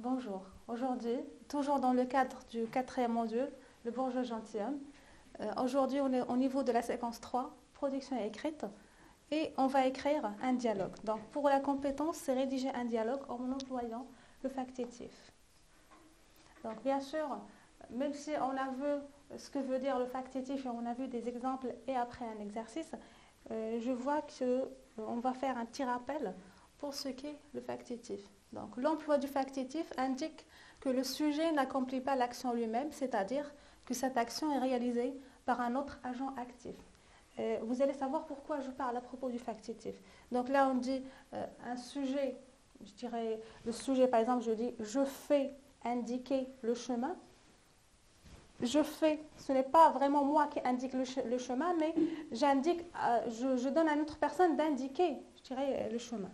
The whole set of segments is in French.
Bonjour. Aujourd'hui, toujours dans le cadre du quatrième module, le bourgeois gentilhomme. Aujourd'hui, on est au niveau de la séquence 3, production écrite, et on va écrire un dialogue. Donc, pour la compétence, c'est rédiger un dialogue en employant le factitif. Donc, bien sûr, même si on a vu ce que veut dire le factitif et on a vu des exemples et après un exercice, je vois qu'on va faire un petit rappel pour ce qu'est le factitif. Donc, l'emploi du factitif indique que le sujet n'accomplit pas l'action lui-même, c'est-à-dire que cette action est réalisée par un autre agent actif. Vous allez savoir pourquoi je parle à propos du factitif. Donc là, on dit un sujet, je dirais le sujet, par exemple, je dis « je fais indiquer le chemin ». Je fais, ce n'est pas vraiment moi qui indique le chemin, mais j'indique, je donne à une autre personne d'indiquer, je dirais, le chemin.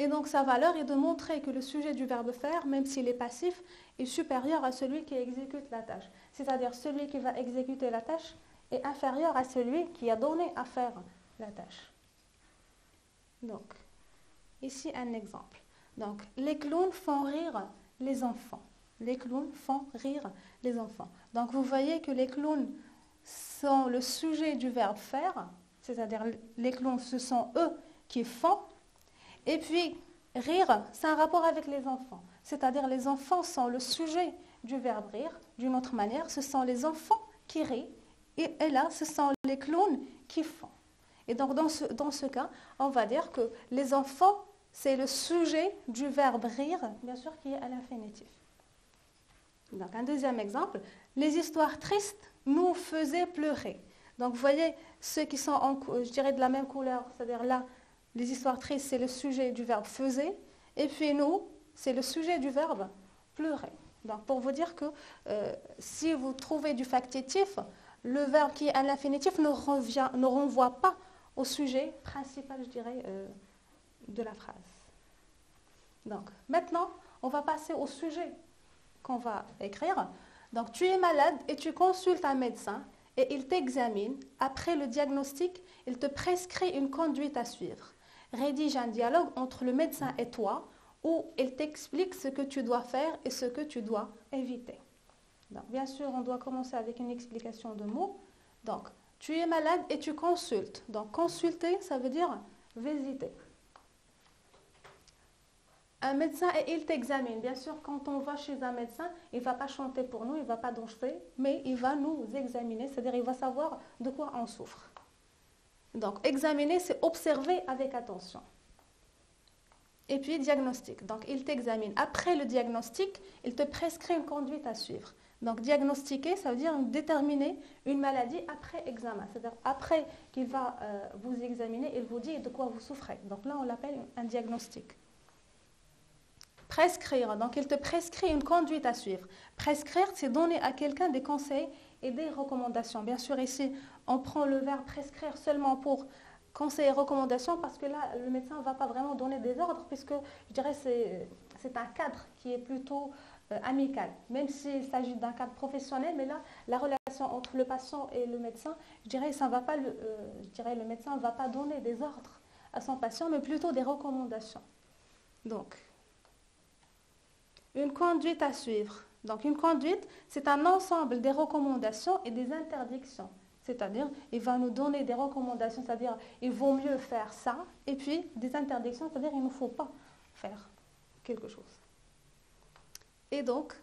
Et donc sa valeur est de montrer que le sujet du verbe faire, même s'il est passif, est supérieur à celui qui exécute la tâche. C'est-à-dire celui qui va exécuter la tâche est inférieur à celui qui a donné à faire la tâche. Donc, ici un exemple. Donc, les clowns font rire les enfants. Les clowns font rire les enfants. Donc, vous voyez que les clowns sont le sujet du verbe faire, c'est-à-dire les clowns, ce sont eux qui font. Et puis, rire, c'est un rapport avec les enfants. C'est-à-dire les enfants sont le sujet du verbe rire. D'une autre manière, ce sont les enfants qui rient. Et là, ce sont les clowns qui font. Et donc, dans ce cas, on va dire que les enfants, c'est le sujet du verbe rire, bien sûr, qui est à l'infinitif. Donc, un deuxième exemple. Les histoires tristes nous faisaient pleurer. Donc, vous voyez, ceux qui sont, je dirais, de la même couleur, c'est-à-dire là, les histoires tristes, c'est le sujet du verbe faisait. Et puis nous, c'est le sujet du verbe pleurer. Donc, pour vous dire que si vous trouvez du factitif, le verbe qui est à l'infinitif ne renvoie pas au sujet principal, je dirais, de la phrase. Donc, maintenant, on va passer au sujet qu'on va écrire. Donc, tu es malade et tu consultes un médecin et il t'examine. Après le diagnostic, il te prescrit une conduite à suivre. Rédige un dialogue entre le médecin et toi où il t'explique ce que tu dois faire et ce que tu dois éviter. Donc, bien sûr, on doit commencer avec une explication de mots. Donc, tu es malade et tu consultes. Donc, consulter, ça veut dire visiter. Un médecin et il t'examine. Bien sûr, quand on va chez un médecin, il ne va pas chanter pour nous, il ne va pas danser, mais il va nous examiner, c'est-à-dire il va savoir de quoi on souffre. Donc, examiner, c'est observer avec attention. Et puis, diagnostic. Donc, il t'examine. Après le diagnostic, il te prescrit une conduite à suivre. Donc, diagnostiquer, ça veut dire déterminer une maladie après examen. C'est-à-dire, après qu'il va vous examiner, il vous dit de quoi vous souffrez. Donc là, on l'appelle un diagnostic. Prescrire. Donc, il te prescrit une conduite à suivre. Prescrire, c'est donner à quelqu'un des conseils et des recommandations. Bien sûr, ici, on prend le verbe prescrire seulement pour conseils et recommandations parce que là, le médecin ne va pas vraiment donner des ordres puisque, je dirais, c'est un cadre qui est plutôt amical. Même s'il s'agit d'un cadre professionnel, mais là, la relation entre le patient et le médecin, je dirais, le médecin ne va pas donner des ordres à son patient, mais plutôt des recommandations. Donc, une conduite à suivre. Donc, une conduite, c'est un ensemble des recommandations et des interdictions. C'est-à-dire, il va nous donner des recommandations, c'est-à-dire, il vaut mieux faire ça, et puis des interdictions, c'est-à-dire, il ne faut pas faire quelque chose. Et donc,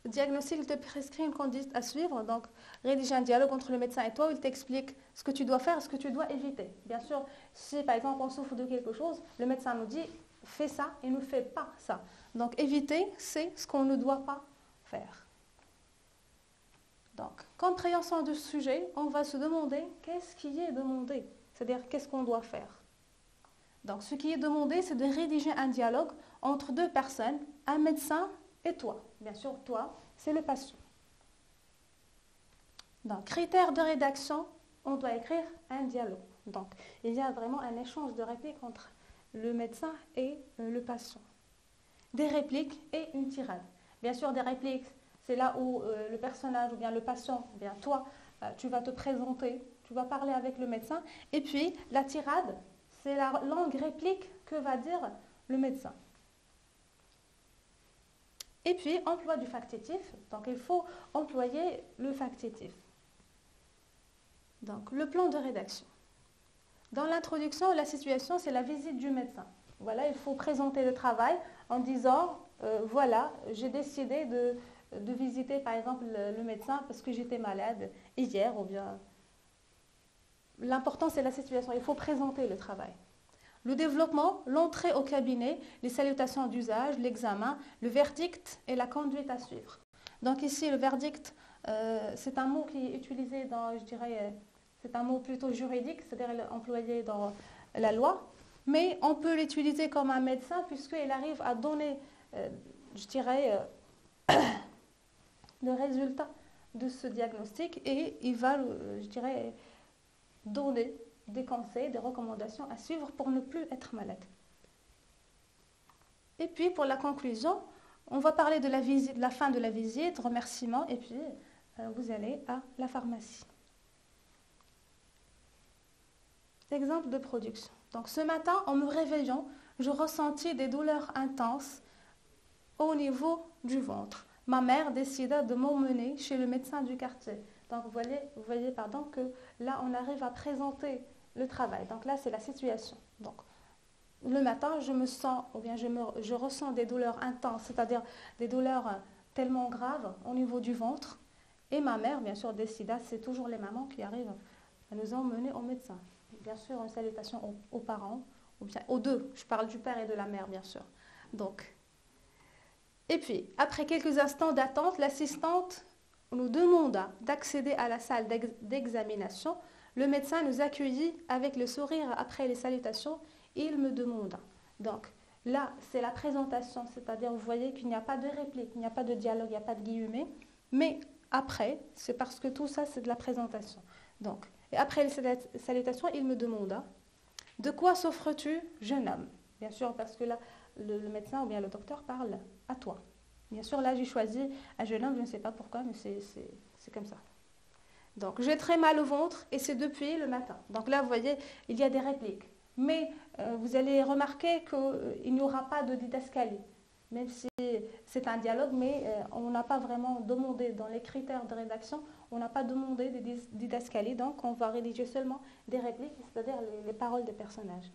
le diagnostic, il te prescrit une conduite à suivre. Donc, rédiger un dialogue entre le médecin et toi, où il t'explique ce que tu dois faire et ce que tu dois éviter. Bien sûr, si par exemple on souffre de quelque chose, le médecin nous dit, fais ça et ne fais pas ça. Donc, éviter, c'est ce qu'on ne doit pas faire. Donc, compréhension du sujet, on va se demander qu'est-ce qui est demandé, c'est-à-dire qu'est-ce qu'on doit faire. Donc, ce qui est demandé, c'est de rédiger un dialogue entre deux personnes, un médecin et toi. Bien sûr, toi, c'est le patient. Donc, critères de rédaction, on doit écrire un dialogue. Donc, il y a vraiment un échange de répliques entre le médecin et le patient. Des répliques et une tirade. Bien sûr, des répliques, c'est là où le personnage ou bien le patient, ou bien toi, tu vas te présenter, tu vas parler avec le médecin. Et puis, la tirade, c'est la longue réplique que va dire le médecin. Et puis, emploi du factitif. Donc, il faut employer le factitif. Donc, le plan de rédaction. Dans l'introduction, la situation, c'est la visite du médecin. Voilà, il faut présenter le travail en disant, voilà, j'ai décidé de visiter, par exemple, le médecin parce que j'étais malade hier, ou bien... L'important, c'est la situation. Il faut présenter le travail. Le développement, l'entrée au cabinet, les salutations d'usage, l'examen, le verdict et la conduite à suivre. Donc ici, le verdict, c'est un mot qui est utilisé dans, je dirais, c'est un mot plutôt juridique, c'est-à-dire employé dans la loi, mais on peut l'utiliser comme un médecin puisqu'il arrive à donner, je dirais, le résultat de ce diagnostic et il va, je dirais, donner des conseils, des recommandations à suivre pour ne plus être malade. Et puis pour la conclusion, on va parler de la visite, de la fin de la visite, remerciements, et puis vous allez à la pharmacie. Exemple de production. Donc ce matin, en me réveillant, je ressentis des douleurs intenses au niveau du ventre. Ma mère décida de m'emmener chez le médecin du quartier. Donc vous voyez que là, on arrive à présenter le travail. Donc là, c'est la situation. Donc, le matin, je me sens, ou bien je ressens des douleurs intenses, c'est-à-dire des douleurs tellement graves au niveau du ventre. Et ma mère, bien sûr, décida, c'est toujours les mamans qui arrivent à nous emmener au médecin. Bien sûr, une salutation aux parents, ou bien aux deux. Je parle du père et de la mère, bien sûr. Donc, et puis, après quelques instants d'attente, l'assistante nous demanda d'accéder à la salle d'examination. Le médecin nous accueillit avec le sourire après les salutations. Il me demanda. Donc, là, c'est la présentation, c'est-à-dire, vous voyez qu'il n'y a pas de réplique, il n'y a pas de dialogue, il n'y a pas de guillemets. Mais après, c'est parce que tout ça, c'est de la présentation. Donc, et après les salutations, il me demanda, de quoi souffres-tu, jeune homme? Bien sûr, parce que là, le médecin ou bien le docteur parle à toi. Bien sûr, là, j'ai choisi un jeune homme, je ne sais pas pourquoi, mais c'est comme ça. Donc, j'ai très mal au ventre et c'est depuis le matin. Donc là, vous voyez, il y a des répliques. Mais vous allez remarquer qu'il n'y aura pas de didascalie. Même si c'est un dialogue, mais on n'a pas vraiment demandé dans les critères de rédaction, on n'a pas demandé des didascalies. Donc, on va rédiger seulement des répliques, c'est-à-dire les paroles des personnages.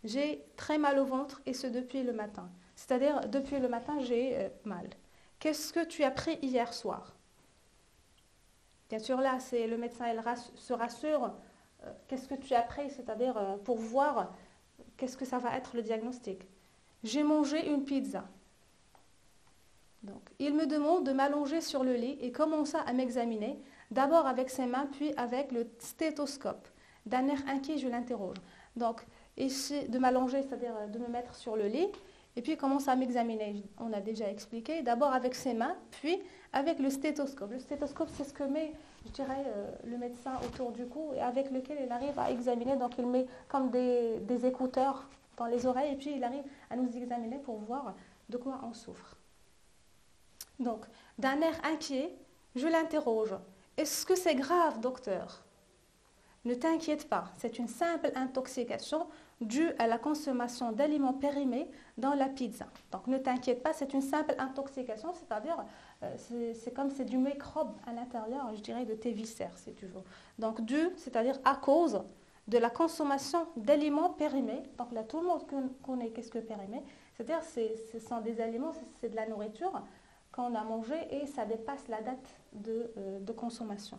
J'ai très mal au ventre et ce depuis le matin. C'est-à-dire, depuis le matin, j'ai mal. Qu'est-ce que tu as pris hier soir? Bien sûr, là, c'est le médecin se rassure. Qu'est-ce que tu as pris? C'est-à-dire, pour voir qu'est-ce que ça va être le diagnostic. J'ai mangé une pizza. Donc, il me demande de m'allonger sur le lit et commença à m'examiner, d'abord avec ses mains, puis avec le stéthoscope. D'un air inquiet, je l'interroge. Donc, ici, de m'allonger, c'est-à-dire de me mettre sur le lit, et puis il commence à m'examiner. On a déjà expliqué. D'abord avec ses mains, puis avec le stéthoscope. Le stéthoscope, c'est ce que met, je dirais, le médecin autour du cou et avec lequel il arrive à examiner. Donc il met comme des écouteurs dans les oreilles et puis il arrive à nous examiner pour voir de quoi on souffre. Donc, d'un air inquiet, je l'interroge. Est-ce que c'est grave, docteur? Ne t'inquiète pas, c'est une simple intoxication due à la consommation d'aliments périmés dans la pizza. Donc ne t'inquiète pas, c'est une simple intoxication, c'est-à-dire c'est comme c'est du microbe à l'intérieur, je dirais, de tes viscères, si tu veux. Donc dû, c'est-à-dire à cause de la consommation d'aliments périmés. Donc là, tout le monde connaît qu'est-ce que périmé. C'est-à-dire ce sont des aliments, c'est de la nourriture qu'on a mangé et ça dépasse la date de consommation.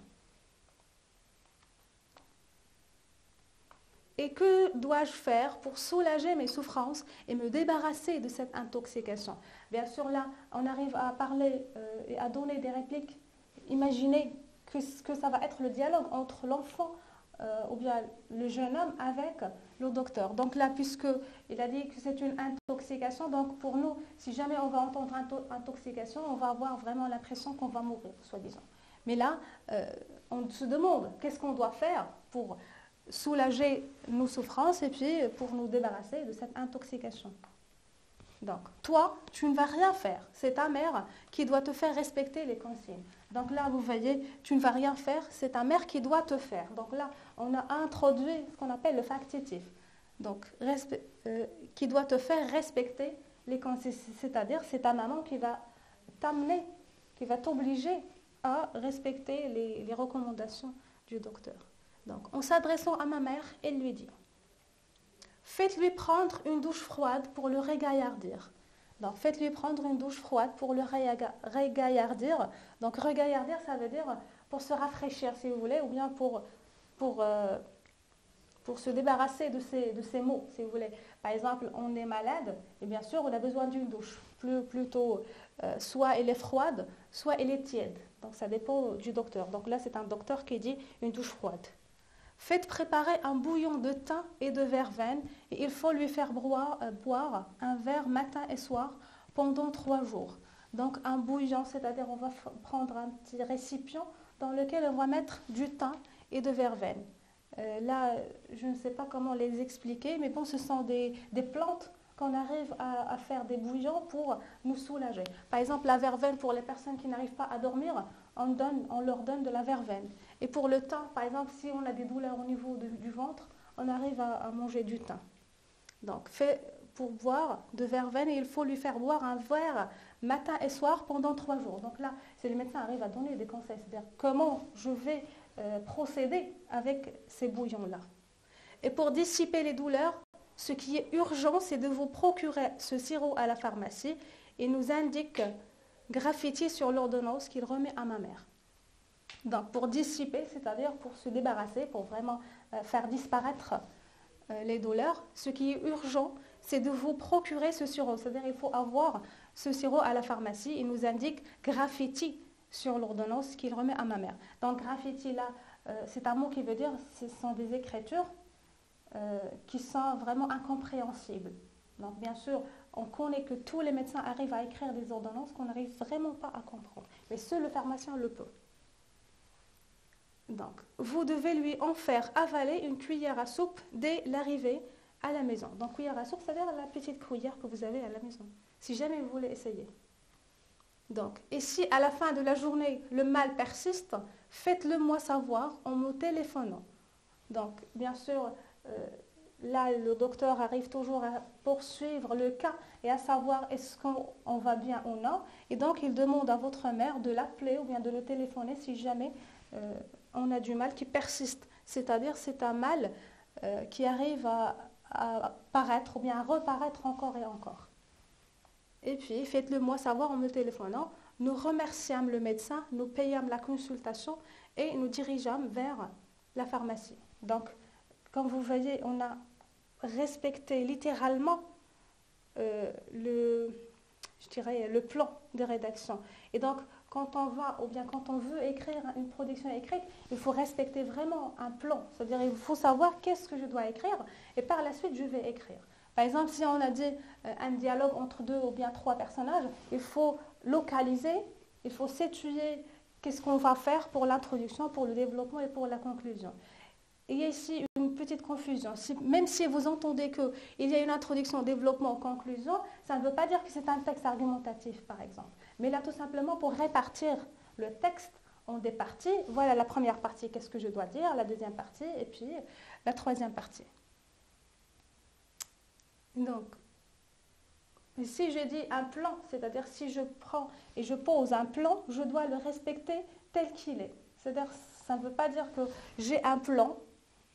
Et que dois-je faire pour soulager mes souffrances et me débarrasser de cette intoxication? Bien sûr, là, on arrive à parler et à donner des répliques. Imaginez que ça va être le dialogue entre l'enfant ou bien le jeune homme avec le docteur. Donc là, puisqu'il a dit que c'est une intoxication, donc pour nous, si jamais on va entendre intoxication, on va avoir vraiment l'impression qu'on va mourir, soi-disant. Mais là, on se demande qu'est-ce qu'on doit faire pour soulager nos souffrances et puis pour nous débarrasser de cette intoxication. Donc, toi, tu ne vas rien faire. C'est ta mère qui doit te faire respecter les consignes. Donc là, vous voyez, tu ne vas rien faire, c'est ta mère qui doit te faire. Donc là, on a introduit ce qu'on appelle le factitif. Donc, qui doit te faire respecter les consignes. C'est-à-dire, c'est ta maman qui va t'amener, qui va t'obliger à respecter les recommandations du docteur. Donc, en s'adressant à ma mère, elle lui dit, faites-lui prendre une douche froide pour le régaillardir. Donc, faites-lui prendre une douche froide pour le régaillardir. Donc, régaillardir, ça veut dire pour se rafraîchir, si vous voulez, ou bien pour se débarrasser de ces maux, si vous voulez. Par exemple, on est malade, et bien sûr, on a besoin d'une douche. Plutôt, soit elle est froide, soit elle est tiède. Donc, ça dépend du docteur. Donc là, c'est un docteur qui dit une douche froide. Faites préparer un bouillon de thym et de verveine et il faut lui faire boire un verre matin et soir pendant 3 jours. Donc un bouillon, c'est-à-dire on va prendre un petit récipient dans lequel on va mettre du thym et de verveine. Là, je ne sais pas comment les expliquer, mais bon, ce sont des plantes qu'on arrive à faire des bouillons pour nous soulager. Par exemple, la verveine, pour les personnes qui n'arrivent pas à dormir, on leur donne de la verveine. Et pour le thym, par exemple, si on a des douleurs au niveau du ventre, on arrive à manger du thym. Donc, fait pour boire de verveine, et il faut lui faire boire un verre matin et soir pendant 3 jours. Donc là, c'est le médecin arrive à donner des conseils, c'est-à-dire comment je vais procéder avec ces bouillons-là. Et pour dissiper les douleurs, ce qui est urgent, c'est de vous procurer ce sirop à la pharmacie. Il nous indique graffiti sur l'ordonnance qu'il remet à ma mère. Donc, pour dissiper, c'est-à-dire pour se débarrasser, pour vraiment faire disparaître les douleurs, ce qui est urgent, c'est de vous procurer ce sirop. C'est-à-dire qu'il faut avoir ce sirop à la pharmacie. Il nous indique graffiti sur l'ordonnance qu'il remet à ma mère. Donc, graffiti, là, c'est un mot qui veut dire, ce sont des écritures qui sont vraiment incompréhensibles. Donc, bien sûr, on connaît que tous les médecins arrivent à écrire des ordonnances qu'on n'arrive vraiment pas à comprendre. Mais seul le pharmacien le peut. Donc, vous devez lui en faire avaler une cuillère à soupe dès l'arrivée à la maison. Donc, cuillère à soupe, c'est-à-dire la petite cuillère que vous avez à la maison, si jamais vous voulez essayer. Donc, et si à la fin de la journée, le mal persiste, faites-le moi savoir en me téléphonant. Donc, bien sûr, là, le docteur arrive toujours à poursuivre le cas et à savoir est-ce qu'on va bien ou non. Et donc, il demande à votre mère de l'appeler ou bien de le téléphoner si jamais on a du mal qui persiste. C'est-à-dire, c'est un mal qui arrive à paraître ou bien à reparaître encore et encore. Et puis, faites-le moi savoir en me téléphonant. Nous remerciâmes le médecin, nous payâmes la consultation et nous dirigeâmes vers la pharmacie. Donc, comme vous voyez, on a respecté littéralement le plan de rédaction. Et donc, quand on va, ou bien quand on veut écrire une production écrite, il faut respecter vraiment un plan. C'est-à-dire, il faut savoir qu'est-ce que je dois écrire et par la suite, je vais écrire. Par exemple, si on a dit un dialogue entre 2 ou bien 3 personnages, il faut localiser, il faut situer qu'est-ce qu'on va faire pour l'introduction, pour le développement et pour la conclusion. Il y a ici une petite confusion. Même si vous entendez qu'il y a une introduction, développement, conclusion, ça ne veut pas dire que c'est un texte argumentatif, par exemple. Mais là, tout simplement, pour répartir le texte en des parties, voilà la première partie, qu'est-ce que je dois dire, la deuxième partie, et puis la troisième partie. Donc, si je dis un plan, c'est-à-dire si je prends et je pose un plan, je dois le respecter tel qu'il est. C'est-à-dire, ça ne veut pas dire que j'ai un plan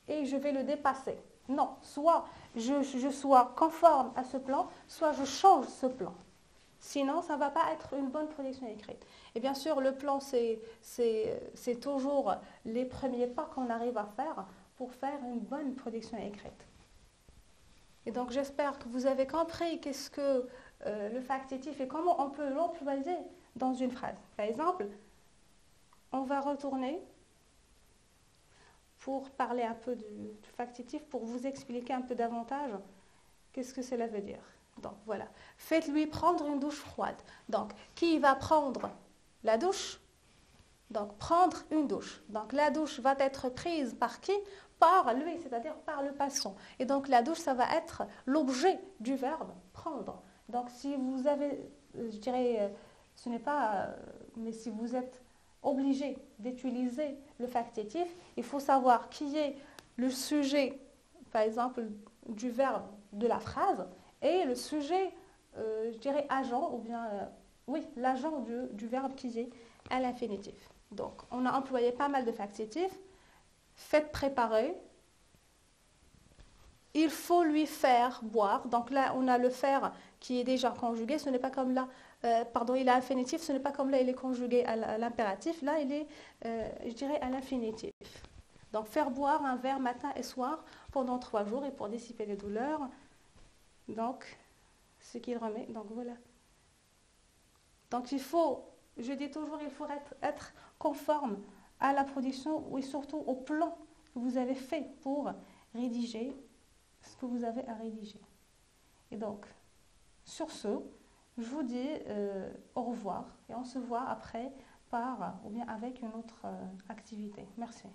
et je vais le dépasser. Non, soit je sois conforme à ce plan, soit je change ce plan. Sinon, ça ne va pas être une bonne production écrite. Et bien sûr, le plan, c'est toujours les premiers pas qu'on arrive à faire pour faire une bonne production écrite. Et donc, j'espère que vous avez compris qu'est-ce que le factitif et comment on peut l'employer dans une phrase. Par exemple, on va retourner pour parler un peu du factitif, pour vous expliquer un peu davantage qu'est-ce que cela veut dire. Donc, voilà. Faites-lui prendre une douche froide. Donc, qui va prendre la douche? Donc, prendre une douche. Donc, la douche va être prise par qui? Par lui, c'est-à-dire par le patient. Et donc, la douche, ça va être l'objet du verbe prendre. Donc, si vous avez, je dirais, ce n'est pas, mais si vous êtes obligé d'utiliser le factitif, il faut savoir qui est le sujet, par exemple, du verbe de la phrase et le sujet, je dirais, agent ou bien Oui, l'agent du verbe qui est à l'infinitif. Donc, on a employé pas mal de factitifs. Faites préparer. Il faut lui faire boire. Donc là, on a le faire qui est déjà conjugué. Ce n'est pas comme là, pardon, il est infinitif. Ce n'est pas comme là, il est conjugué à l'impératif. Là, il est, je dirais, à l'infinitif. Donc, faire boire un verre matin et soir pendant 3 jours et pour dissiper les douleurs. Donc, ce qu'il remet. Donc, voilà. Donc, il faut, je dis toujours, il faut être conforme à la production et surtout au plan que vous avez fait pour rédiger ce que vous avez à rédiger. Et donc, sur ce, je vous dis au revoir et on se voit après par ou bien avec une autre activité. Merci.